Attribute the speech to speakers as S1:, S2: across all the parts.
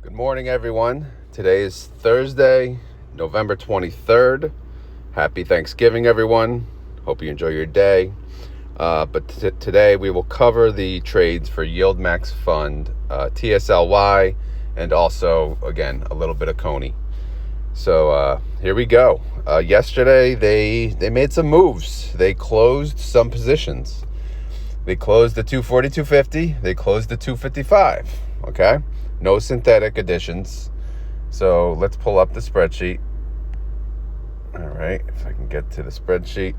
S1: Good morning, everyone. Today is Thursday, November 23rd. Happy Thanksgiving, everyone. Hope you enjoy your day. But today we will cover the trades for YieldMax Fund, TSLY, and also, again, a little bit of CONY. So here we go. Yesterday, they made some moves. They closed some positions. They closed the 240, 250. They closed the 255, okay? No synthetic additions. So let's pull up the spreadsheet. All right, if I can get to the spreadsheet.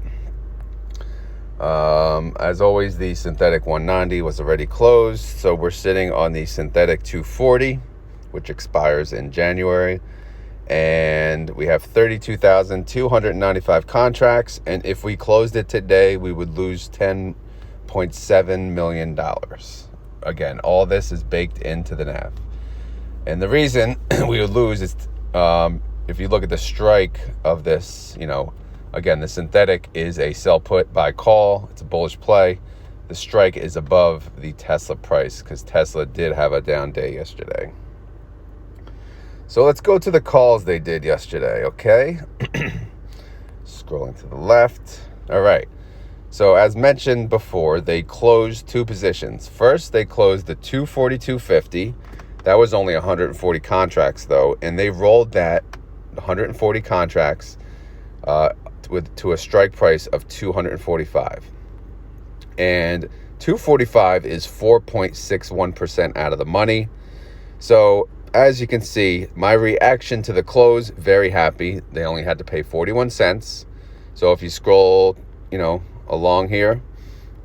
S1: As always, the synthetic 190 was already closed. So we're sitting on the synthetic 240, which expires in January. And we have 32,295 contracts. And if we closed it today, we would lose $10.7 million. Again, all this is baked into the NAV. And the reason we would lose is if you look at the strike of this, again, the synthetic is a sell put buy call. It's a bullish play. The strike is above the Tesla price because Tesla did have a down day yesterday. So let's go to the calls they did yesterday, okay? Scrolling to the left. All right. So as mentioned before, they closed two positions. First, they closed the 240, 250. That was only 140 contracts, though, and they rolled that 140 contracts to a strike price of 245. And 245 is 4.61% out of the money. So as you can see, my reaction to the close, very happy. They only had to pay 41 cents. So if you scroll, along here,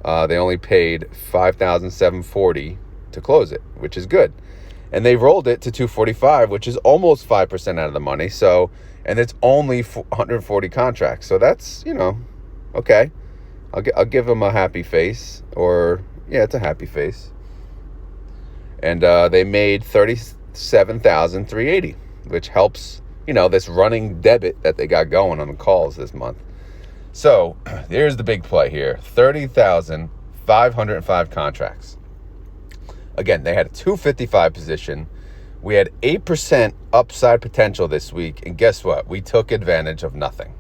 S1: they only paid $5,740 to close it, which is good. And they rolled it to 245, which is almost 5% out of the money. So, and it's only 140 contracts. So that's, okay. I'll give them a happy face, or yeah, it's a happy face. And they made $37,380, which helps, this running debit that they got going on the calls this month. So here's the big play here: 30,505 contracts. Again, they had a 255 position. We had 8% upside potential this week. And guess what? We took advantage of nothing,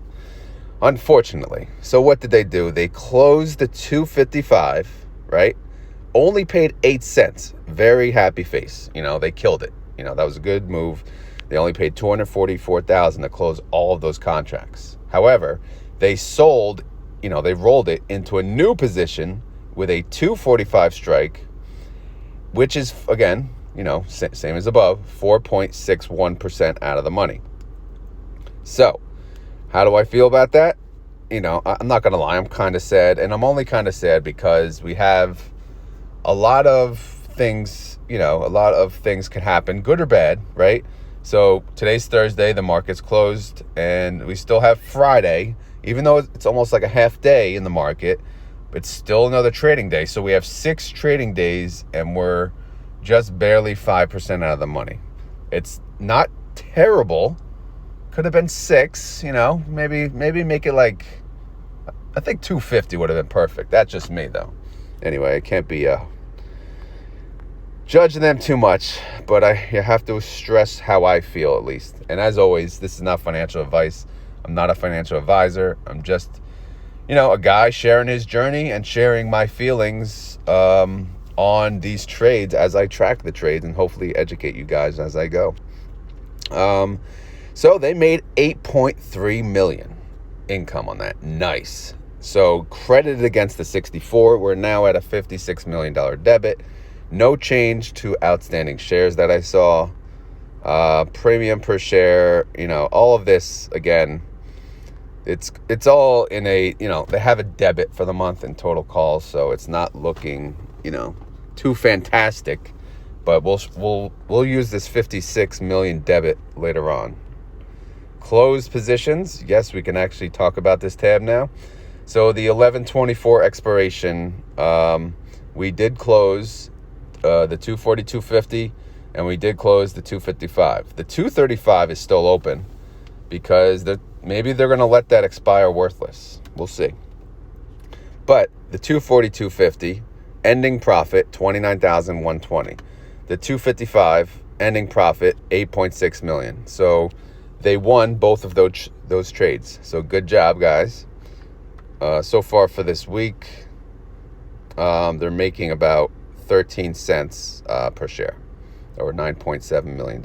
S1: unfortunately. So what did they do? They closed the 255, right? Only paid 8 cents. Very happy face. They killed it. That was a good move. They only paid $244,000 to close all of those contracts. However, they sold, they rolled it into a new position with a 245 strike, which is, again, same as above, 4.61% out of the money. So how do I feel about that? I'm not going to lie. I'm kind of sad. And I'm only kind of sad because we have a lot of things, can happen, good or bad, right? So today's Thursday, the market's closed, and we still have Friday, even though it's almost like a half day in the market. It's still another trading day. So we have 6 trading days, and we're just barely 5% out of the money. It's not terrible. Could have been 6, maybe make it like, I think 250 would have been perfect. That's just me, though. Anyway, I can't be judging them too much, but you have to stress how I feel, at least. And as always, this is not financial advice. I'm not a financial advisor. I'm just, a guy sharing his journey and sharing my feelings on these trades as I track the trades, and hopefully educate you guys as I go. So they made $8.3 million income on that. Nice. So credited against the 64, we're now at a $56 million debit. No change to outstanding shares that I saw. Premium per share, all of this, again, it's all in a, they have a debit for the month in total calls, so it's not looking, too fantastic, but we'll use this 56 million debit later on. Closed positions, yes, we can actually talk about this tab now. So the 11/24 expiration, we did close the 240, 250, and we did close the 255. The 235 is still open because maybe they're going to let that expire worthless. We'll see. But the 240, 250, ending profit, $29,120. The 255 ending profit 8.6 million. So they won both of those trades. So good job, guys. So far for this week, they're making about 13 cents per share, or $9.7 million.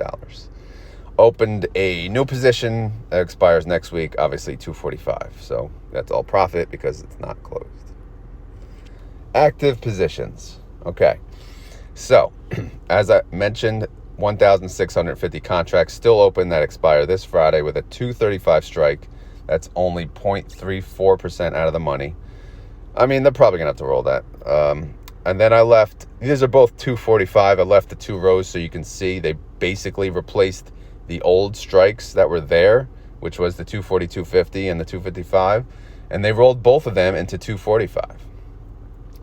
S1: Opened a new position that expires next week, obviously 245. So that's all profit because it's not closed. Active positions. Okay. So as I mentioned, 1,650 contracts still open that expire this Friday with a 235 strike. That's only 0.34% out of the money. I mean, they're probably going to have to roll that. And then I left, these are both 245. I left the two rows so you can see they basically replaced the old strikes that were there, which was the 240, 250, and the 255. And they rolled both of them into 245.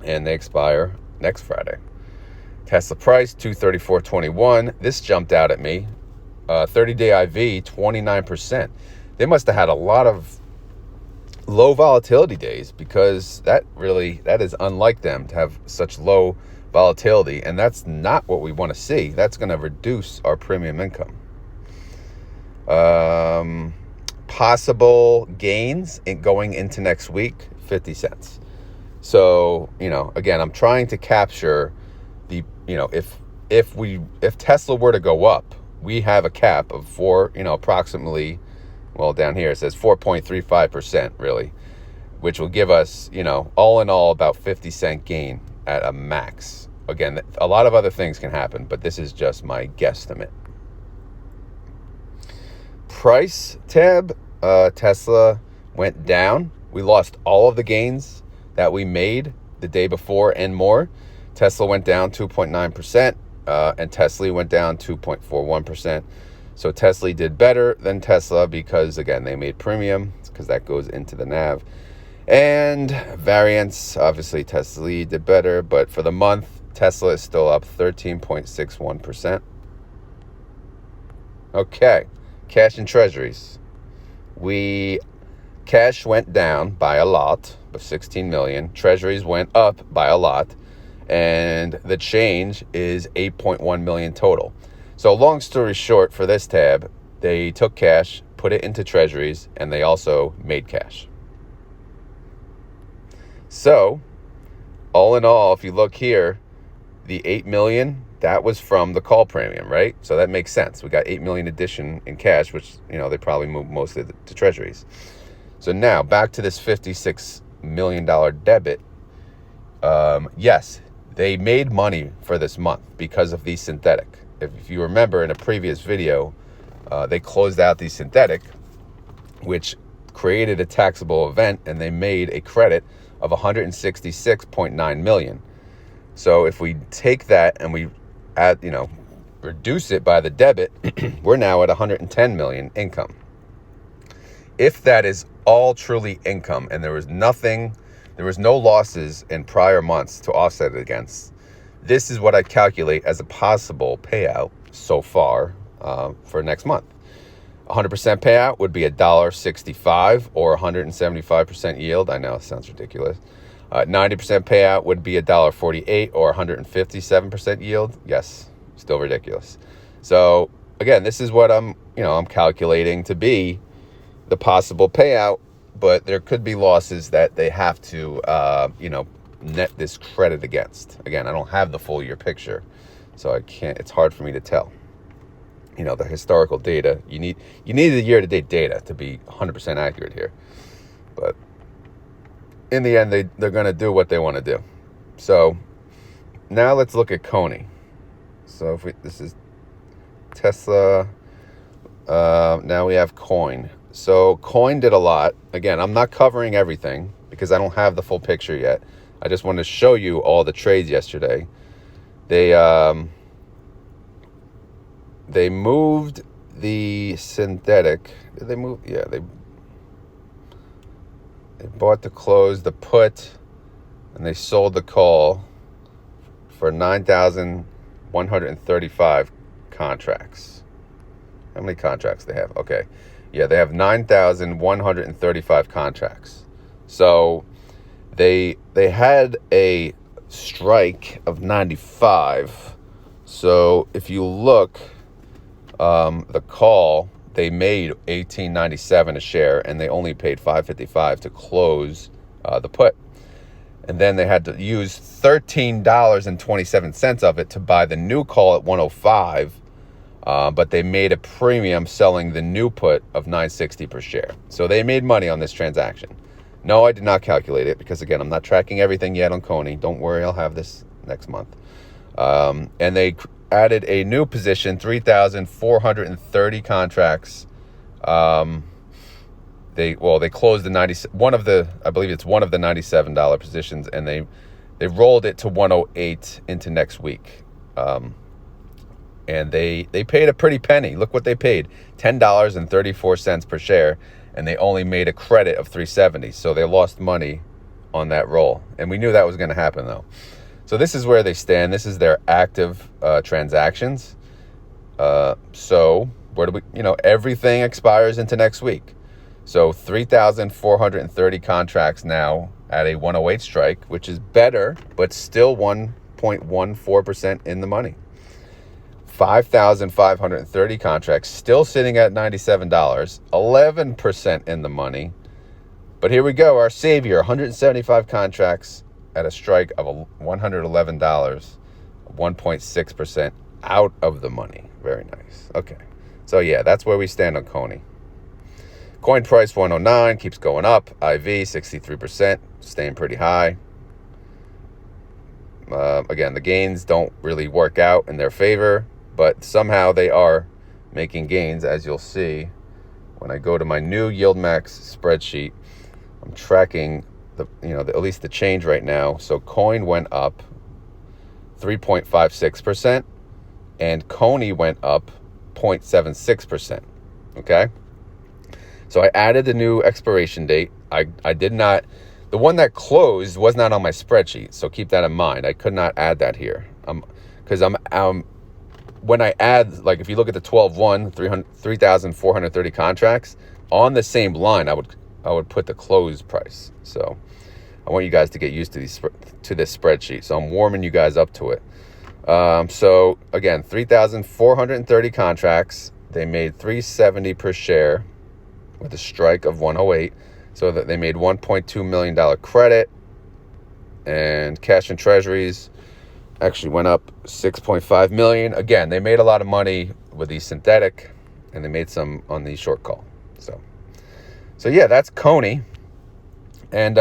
S1: And they expire next Friday. Tesla price, 234.21. This jumped out at me. 30-day IV, 29%. They must have had a lot of low volatility days, because that is unlike them to have such low volatility, and that's not what we want to see. That's going to reduce our premium income. Possible gains going into next week, 50 cents. So, again, I'm trying to capture the, if Tesla were to go up, we have a cap of approximately, well, down here it says 4.35%, really, which will give us, all in all, about 50-cent gain at a max. Again, a lot of other things can happen, but this is just my guesstimate. Price tab, Tesla went down. We lost all of the gains that we made the day before and more. Tesla went down 2.9%, and TSLY went down 2.41%. So TSLY did better than Tesla because, again, they made premium, because that goes into the NAV. And variance, obviously TSLY did better, but for the month, Tesla is still up 13.61%. Okay, cash and treasuries. Cash went down by a lot, of 16 million. Treasuries went up by a lot, and the change is 8.1 million total. So long story short, for this tab, they took cash, put it into treasuries, and they also made cash. So all in all, if you look here, the 8 million, that was from the call premium, right? So that makes sense. We got 8 million addition in cash, which, they probably moved mostly to treasuries. So now back to this $56 million debit. Yes, they made money for this month because of the synthetic. If you remember in a previous video, they closed out the synthetic, which created a taxable event, and they made a credit of 166.9 million. So if we take that and we add, reduce it by the debit, we're now at 110 million income. If that is all truly income and there was no losses in prior months to offset it against, this is what I calculate as a possible payout so far for next month. 100% payout would be $1.65 or 175% yield. I know it sounds ridiculous. 90% payout would be $1.48 or 157% yield. Yes, still ridiculous. So again, this is what I'm calculating to be the possible payout, but there could be losses that they have to, net this credit against. Again, I don't have the full year picture, so it's hard for me to tell. The historical data, you need the year-to-date data to be 100% accurate here. But in the end, they're going to do what they want to do. So now let's look at CONY. So this is Tesla. Now we have Coin. So Coin did a lot. Again, I'm not covering everything because I don't have the full picture yet. I just wanted to show you all the trades yesterday. They moved the synthetic. Did they move? Yeah, they bought the close, the put, and they sold the call for 9,135 contracts. How many contracts they have? Okay. Yeah, they have 9,135 contracts. So they had a strike of 95. So if you look, the call, they made $18.97 a share, and they only paid $5.55 to close the put. And then they had to use $13.27 of it to buy the new call at 105. But they made a premium selling the new put of $9.60 per share. So they made money on this transaction. No, I did not calculate it because, again, I'm not tracking everything yet on CONY. Don't worry, I'll have this next month. And they added a new position, 3,430 contracts. They closed one of the $97 positions, and they rolled it to 108 into next week. And they paid a pretty penny. Look what they paid, $10.34 per share, and they only made a credit of $3.70. So they lost money on that roll, and we knew that was going to happen though. So this is where they stand. This is their active transactions. So where do we? Everything expires into next week. So 3,430 contracts now at a 108 strike, which is better, but still 1.14% in the money. 5,530 contracts still sitting at $97, 11% in the money. But here we go, our savior, 175 contracts at a strike of $111, 1.6% out of the money. Very nice. Okay. So yeah, that's where we stand on CONY. Coin price 109, keeps going up. IV 63%, staying pretty high. Again, the gains don't really work out in their favor, but somehow they are making gains, as you'll see when I go to my new YieldMax spreadsheet. I'm tracking at least the change right now. So coin went up 3.56%, and CONY went up 0.76%. Okay. So I added the new expiration date. I did not, the one that closed was not on my spreadsheet. So keep that in mind. I could not add that here. Because when I add, like if you look at the 12/1, 3,430 contracts on the same line, I would put the close price. So I want you guys to get used to this spreadsheet. So I'm warming you guys up to it. So again, 3,430 contracts. They made $3.70 per share with a strike of 108. So that they made $1.2 million credit, and cash and treasuries actually went up $6.5 million. Again, they made a lot of money with the synthetic, and they made some on the short call. So yeah, that's CONY. And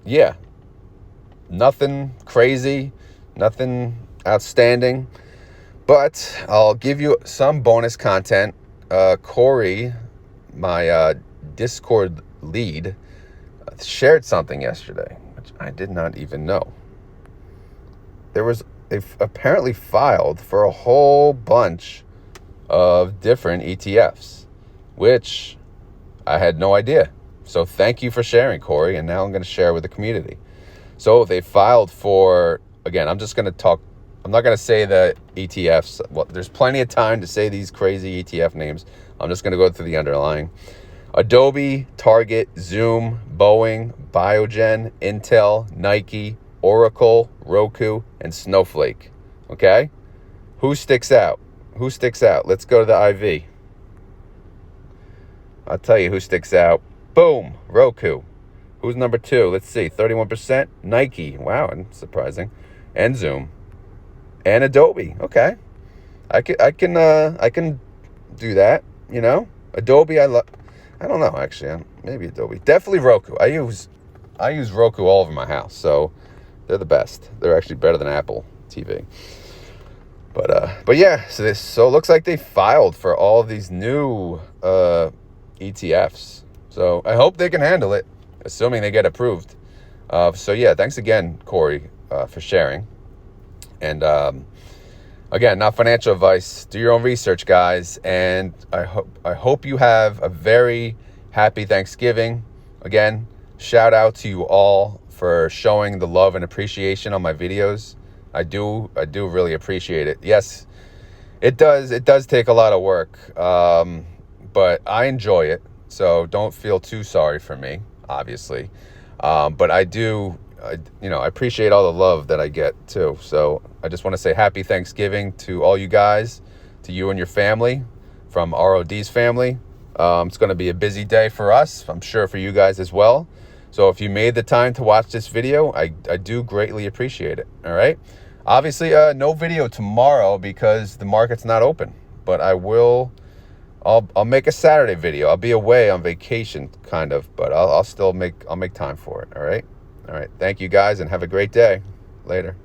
S1: yeah, nothing crazy, nothing outstanding, but I'll give you some bonus content. Corey, my Discord lead, shared something yesterday, which I did not even know. They've apparently filed for a whole bunch of different ETFs, which I had no idea. So thank you for sharing, Corey, and now I'm going to share with the community. So they filed for, again, I'm not going to say the ETFs. Well, there's plenty of time to say these crazy ETF names. I'm just going to go through the underlying. Adobe, Target, Zoom, Boeing, Biogen, Intel, Nike, Oracle, Roku, and Snowflake. Okay? Who sticks out? Let's go to the IV. I'll tell you who sticks out. Boom, Roku. Who's number 2? Let's see, 31%. Nike. Wow, surprising. And Zoom. And Adobe. Okay. I can do that, Adobe, I don't know, actually. Maybe Adobe. Definitely Roku. I use Roku all over my house, so they're the best. They're actually better than Apple TV. But yeah, so it looks like they filed for all of these new ETFs. So I hope they can handle it, assuming they get approved. So yeah, thanks again, Corey, for sharing. And again, not financial advice. Do your own research, guys. And I hope you have a very happy Thanksgiving. Again, shout out to you all for showing the love and appreciation on my videos. I do really appreciate it. Yes, it does take a lot of work, but I enjoy it. So don't feel too sorry for me, obviously. But I appreciate all the love that I get too. So I just want to say happy Thanksgiving to all you guys, to you and your family from ROD's family. It's going to be a busy day for us. I'm sure for you guys as well. So if you made the time to watch this video, I do greatly appreciate it. All right. Obviously, no video tomorrow because the market's not open. But I'll make a Saturday video. I'll be away on vacation, kind of, but I'll make time for it. All right. All right. Thank you guys, and have a great day. Later.